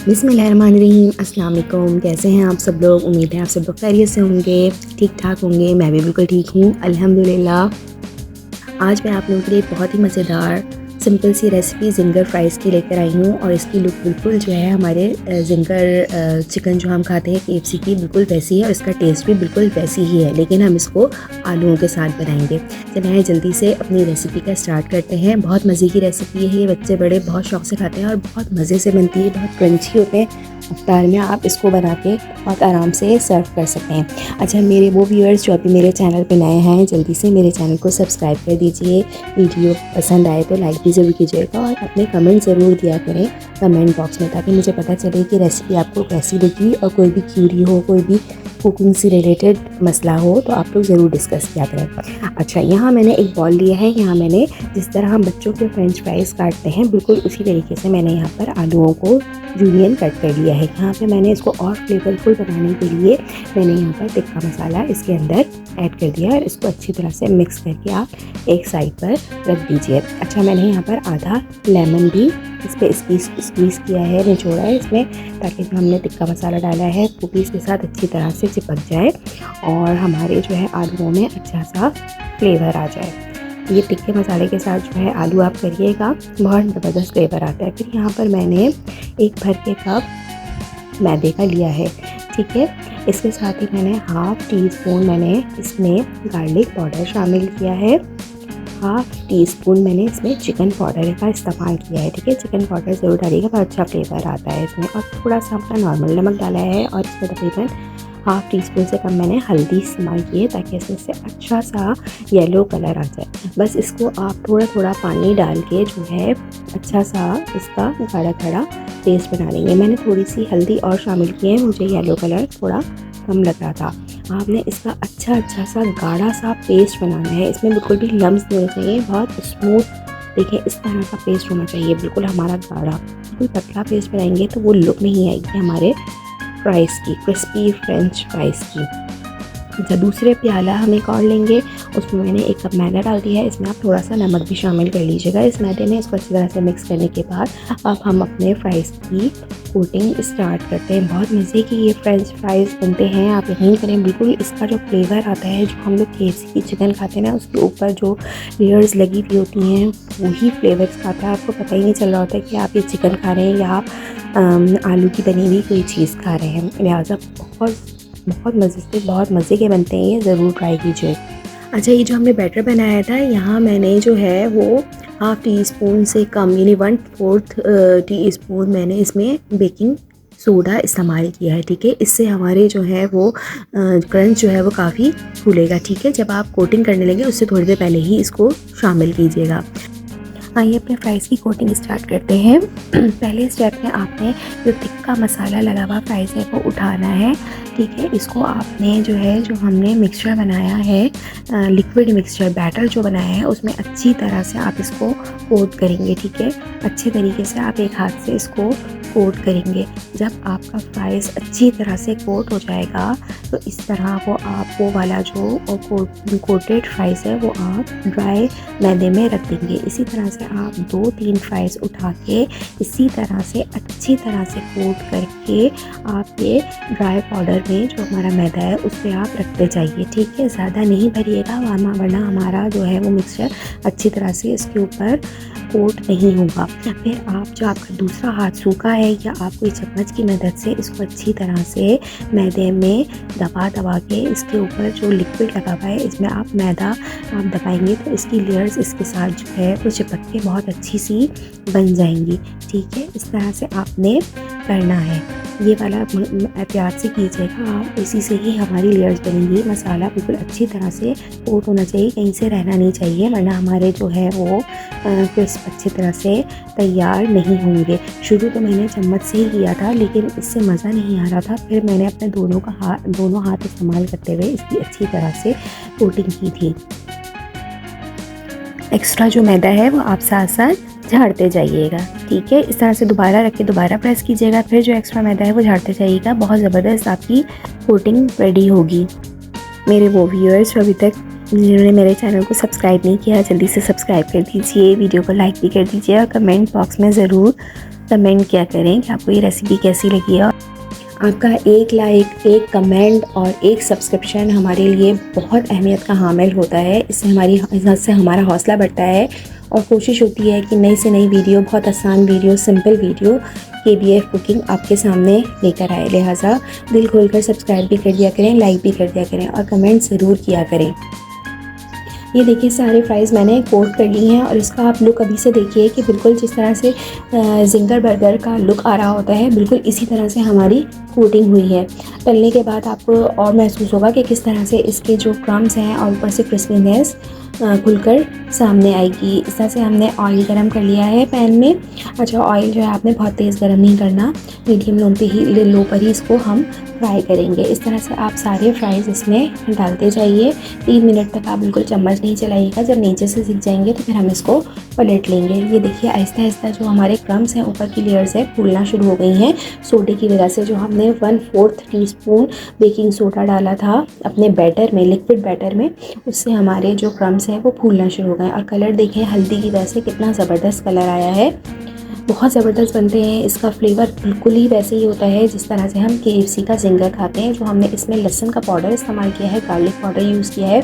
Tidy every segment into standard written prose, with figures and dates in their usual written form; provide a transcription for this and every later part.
बिस्मिल्लाहिर्रहमानिर्रहीम, अस्सलाम वालेकुम। कैसे हैं आप सब लोग? उम्मीद है आप सब लोग खैरियत से होंगे, ठीक ठाक होंगे। मैं भी बिल्कुल ठीक हूँ, अल्हम्दुलिल्लाह। आज मैं आप लोगों के लिए बहुत ही मज़ेदार सिंपल सी रेसिपी जिंगर फ्राइज़ की लेकर आई हूँ और इसकी लुक बिल्कुल जो है हमारे जिंगर चिकन जो हम खाते हैं KFC की बिल्कुल वैसी है और इसका टेस्ट भी बिल्कुल वैसी ही है, लेकिन हम इसको आलूओं के साथ बनाएंगे। चलिए जल्दी से अपनी रेसिपी का स्टार्ट करते हैं। बहुत मज़े की रेसिपी है ये, बच्चे बड़े बहुत शौक से खाते हैं और बहुत मज़े से बनती है, बहुत क्रंची होते हैं। अफ्तार में आप इसको बना के बहुत आराम से सर्व कर सकते हैं। अच्छा, मेरे वो व्यूअर्स जो अभी मेरे चैनल पे नए हैं, जल्दी से मेरे चैनल को सब्सक्राइब कर दीजिए। वीडियो पसंद आए तो लाइक भी ज़रूर कीजिएगा और अपने कमेंट ज़रूर दिया करें कमेंट बॉक्स में, ताकि मुझे पता चले कि रेसिपी आपको कैसी लगी और कोई भी क्यूरी हो, कोई भी कुकिंग से रिलेटेड मसला हो तो आप लोग ज़रूर डिस्कस किया करें। अच्छा, यहाँ मैंने एक बॉल लिया है। यहाँ मैंने जिस तरह हम बच्चों के फ्रेंच फ्राइज़ काटते हैं बिल्कुल उसी तरीके से मैंने यहाँ पर आलूओं को जूलियन कट कर लिया है। यहाँ पे मैंने इसको और फ्लेवरफुल बनाने के लिए मैंने यहाँ पर टिक्का मसाला इसके अंदर ऐड कर दिया और इसको अच्छी तरह से मिक्स करके आप एक साइड पर रख दीजिए। अच्छा, मैंने यहाँ पर आधा लेमन भी इस पर स्क्वीज़ किया है, निचोड़ा है इसमें, ताकि जो हमने टिक्का मसाला डाला है वो भी इसके साथ अच्छी तरह से चिपक जाए और हमारे जो है आलूओं में अच्छा सा फ्लेवर आ जाए। ये टिक्के मसाले के साथ जो है आलू आप करिएगा, बहुत ज़बरदस्त फ्लेवर आता है। फिर यहाँ पर मैंने एक भर के कप मैदे का लिया है, ठीक है। इसके साथ ही मैंने हाफ़ टी स्पून मैंने इसमें गार्लिक पाउडर शामिल किया है, हाफ़ टी स्पून मैंने इसमें चिकन पाउडर का इस्तेमाल किया है, ठीक है। चिकन पाउडर ज़रूर डालिएगा, बहुत अच्छा फ्लेवर आता है इसमें। और थोड़ा सा अपना नॉर्मल नमक डाला है और इसमें तकरीबन हाफ़ टी स्पून से कम मैंने हल्दी इस्तेमाल की है, ताकि इसमें से अच्छा सा येलो कलर आ जाए। बस इसको आप थोड़ा थोड़ा पानी डाल के जो है अच्छा सा इसका गाढ़ा गाढ़ा पेस्ट बना लेंगे। मैंने थोड़ी सी हल्दी और शामिल की है, मुझे येलो कलर थोड़ा कम लग रहा था। आपने इसका अच्छा सा गाढ़ा सा पेस्ट बनाना है, इसमें बिल्कुल भी लम्स नहीं होने चाहिए, बहुत स्मूथ। देखिए इस तरह का पेस्ट होना चाहिए, बिल्कुल हमारा गाढ़ा। बिल्कुल पतला पेस्ट बनाएंगे तो वो लुक नहीं आएगी हमारे फ्राइज़ की, क्रिस्पी फ्रेंच फ्राइज़ की। अच्छा, दूसरे प्याला हम एक और लेंगे, उसमें मैंने एक कप मैदा डाल दिया है। इसमें आप थोड़ा सा नमक भी शामिल कर लीजिएगा इस मैदे में। इसको अच्छी तरह से मिक्स करने के बाद अब हम अपने फ्राइज़ की कोटिंग स्टार्ट करते हैं। बहुत मज़े की ये फ्रेंच फ्राइज़ बनते हैं, आप यकीन करें। बिल्कुल इसका जो फ्लेवर आता है, जो हम लोग KFC की चिकन खाते हैं ना, उसके ऊपर जो लेयर्स लगी हुई होती हैं वही फ्लेवर्स खाता है। आपको पता ही नहीं चल रहा होता है कि आप ये चिकन खा रहे हैं या आप आलू की बनी हुई कोई चीज़ खा रहे हैं। लिहाजा बहुत मज़े से, बहुत मज़े के बनते हैं, ये ज़रूर ट्राई कीजिए। अच्छा, ये जो हमने बैटर बनाया था, यहाँ मैंने जो है वो हाफ़ टी स्पून से कम यानी 1/4 टी स्पून मैंने इसमें बेकिंग सोडा इस्तेमाल किया है, ठीक है। इससे हमारे जो है वो क्रंच जो है वो काफ़ी फूलेगा, ठीक है। जब आप कोटिंग करने लगे उससे थोड़ी देर पहले ही इसको शामिल कीजिएगा। आइए अपने फ्राइज़ की कोटिंग स्टार्ट करते हैं। पहले स्टेप में आपने जो टिक्का मसाला लगा हुआ फ्राइज़ है वो उठाना है, ठीक है। इसको आपने जो हमने मिक्सचर बनाया है, लिक्विड मिक्सचर बैटर जो बनाया है, उसमें अच्छी तरह से आप इसको कोट करेंगे, ठीक है। अच्छे तरीके से आप एक हाथ से इसको कोट करेंगे। जब आपका फ्राइज़ अच्छी तरह से कोट हो जाएगा तो इस तरह वो वाला जो कोटेड फ्राइज़ है वो आप ड्राई मैदे में रख देंगे। इसी तरह से आप 2-3 फ्राइज़ उठा के इसी तरह से अच्छी तरह से कोट करके आप ये ड्राई पाउडर में जो हमारा मैदा है उस पर आप रखते जाइए, ठीक है। ज़्यादा नहीं भरिएगा वरना हमारा जो है वो मिक्सचर अच्छी तरह से इसके ऊपर कोट नहीं होगा। फिर आप जो आपका दूसरा हाथ सूखा है या आप कोई चम्मच की मदद से इसको अच्छी तरह से मैदे में दबा के इसके ऊपर जो लिक्विड लगा हुआ है इसमें आप मैदा आप दबाएंगे तो इसकी लेयर्स इसके साथ जो है वो चिपक के बहुत अच्छी सी बन जाएंगी, ठीक है। इस तरह से आपने करना है, ये वाला एहतियात से कीजिएगा आप, इसी से ही हमारी लेयर्स बनेंगी। मसाला बिल्कुल अच्छी तरह से कोट होना चाहिए, कहीं से रहना नहीं चाहिए, वरना हमारे जो है वो क्रिस्प अच्छी तरह से तैयार नहीं होंगे। शुरू तो मैंने चम्मच से ही किया था, लेकिन इससे मज़ा नहीं आ रहा था। फिर मैंने अपने दोनों हाथ इस्तेमाल करते हुए इसकी अच्छी तरह से कोटिंग की थी। एक्स्ट्रा जो मैदा है वो आप साथ साथ झाड़ते जाइएगा, ठीक है। इस तरह से दोबारा रख के दोबारा प्रेस कीजिएगा, फिर जो एक्स्ट्रा मैदा है वो झाड़ते जाइएगा। बहुत ज़बरदस्त आपकी कोटिंग रेडी होगी। मेरे वो व्यूअर्स जो अभी तक जिन्होंने मेरे चैनल को सब्सक्राइब नहीं किया, जल्दी से सब्सक्राइब कर दीजिए, वीडियो को लाइक भी कर दीजिए और कमेंट बॉक्स में ज़रूर कमेंट किया करें कि आपको ये रेसिपी कैसी लगी है। आपका एक लाइक, एक कमेंट और एक सब्सक्रिप्शन हमारे लिए बहुत अहमियत का हामिल होता है। इससे हमारा हौसला बढ़ता है और कोशिश होती है कि नई से नई वीडियो, बहुत आसान video, simple video KBF cooking आपके सामने लेकर आए। लिहाजा दिल खोलकर सब्सक्राइब भी कर दिया करें, लाइक भी कर दिया करें और कमेंट ज़रूर किया करें। ये देखिए सारे फ्राइज़ मैंने कोट कर ली हैं और इसका आप लुक अभी से देखिए कि बिल्कुल जिस तरह से ज़िंगर बर्गर का लुक आ रहा होता है, बिल्कुल इसी तरह से हमारी कोटिंग हुई है। तलने के बाद आपको और महसूस होगा कि किस तरह से इसके जो क्रम्स हैं और ऊपर से क्रिस्पीनेस खुलकर सामने आएगी। इस तरह से हमने ऑयल गरम कर लिया है पैन में। अच्छा, ऑयल जो है आपने बहुत तेज़ गरम नहीं करना, मीडियम लो पर ही इसको हम फ्राई करेंगे। इस तरह से आप सारे फ्राइज़ इसमें डालते जाइए। 3 मिनट तक आप बिल्कुल चम्मच नहीं चलाइएगा। जब नीचे से सिक जाएंगे तो फिर हम इसको पलट लेंगे। ये देखिए आहिस्ता आहिस्ता जो हमारे क्रम्स हैं, ऊपर की लेयर्स है, फूलना शुरू हो गई हैं सोडे की वजह से। जो हमने 1/4 टीस्पून बेकिंग सोडा डाला था अपने बैटर में, लिक्विड बैटर में, उससे हमारे जो क्रम्स हैं वो फूलना शुरू हो गए। और कलर देखें हल्दी की वजह से कितना ज़बरदस्त कलर आया है, बहुत ज़बरदस्त बनते हैं। इसका फ्लेवर बिल्कुल ही वैसे ही होता है जिस तरह से हम KFC का ज़िंगर खाते हैं। जो हमने इसमें लहसुन का पाउडर इस्तेमाल किया है, गार्लिक पाउडर यूज़ किया है,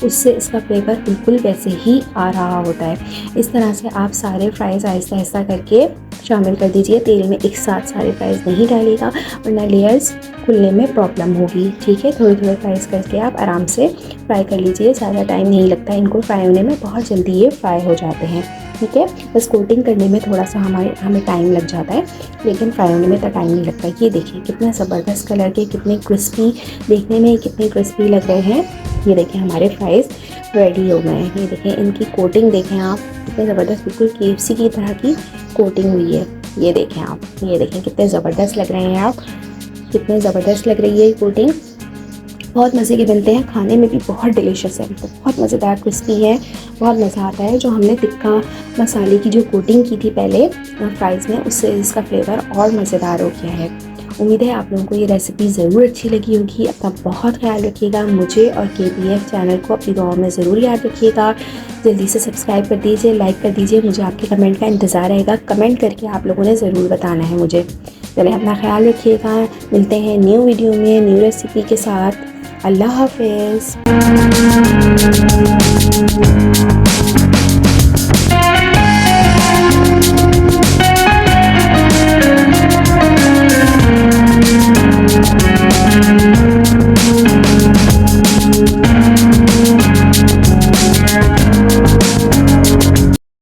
उससे इसका फ्लेवर बिल्कुल वैसे ही आ रहा होता है। इस तरह से आप सारे फ्राइज़ आहिस्ता आहिस्ता करके शामिल कर दीजिए। तेल में एक साथ सारे फ्राइज़ नहीं डालिएगा वरना लेयर्स खुलने में प्रॉब्लम होगी। ठीक है, थोड़े थोड़े फ्राइज़ करके आप आराम से फ्राई कर लीजिए। ज़्यादा टाइम नहीं लगता इनको फ्राई होने में, बहुत जल्दी ये फ्राई हो जाते हैं। ठीक है, बस कोटिंग करने में थोड़ा सा हमें टाइम लग जाता है, लेकिन फ्राई होने में तो टाइम नहीं लगता। ये देखिए कितने ज़बरदस्त कलर के, कितने क्रिस्पी, देखने में कितने क्रिस्पी लग रहे हैं। ये देखिए हमारे फ्राइज़ रेडी हो गए हैं। ये देखें इनकी कोटिंग देखें आप, कितने ज़बरदस्त, बिल्कुल KFC की तरह की कोटिंग हुई है। ये देखें आप, ये देखें कितने ज़बरदस्त लग रहे हैं आप, कितने ज़बरदस्त लग रही है ये कोटिंग। बहुत मज़े के बनते हैं, खाने में भी बहुत डिलीशियस है, बहुत मज़ेदार, क्रिस्पी है, बहुत मज़ा आता है। जो हमने टिक्का मसाले की जो कोटिंग की थी पहले फ्राइज़ में, उससे इसका फ्लेवर और मज़ेदार हो गया है। उम्मीद है आप लोगों को ये रेसिपी ज़रूर अच्छी लगी होगी। अपना बहुत ख्याल रखिएगा। मुझे और KBF चैनल को अपनी दुआओं में ज़रूर याद रखिएगा। जल्दी से सब्सक्राइब कर दीजिए, लाइक कर दीजिए। मुझे आपके कमेंट का इंतज़ार रहेगा। कमेंट करके आप लोगों ने ज़रूर बताना है मुझे। चलिए अपना ख्याल रखिएगा। मिलते हैं न्यू वीडियो में न्यू रेसिपी के साथ। अल्लाह हाफ़िज़।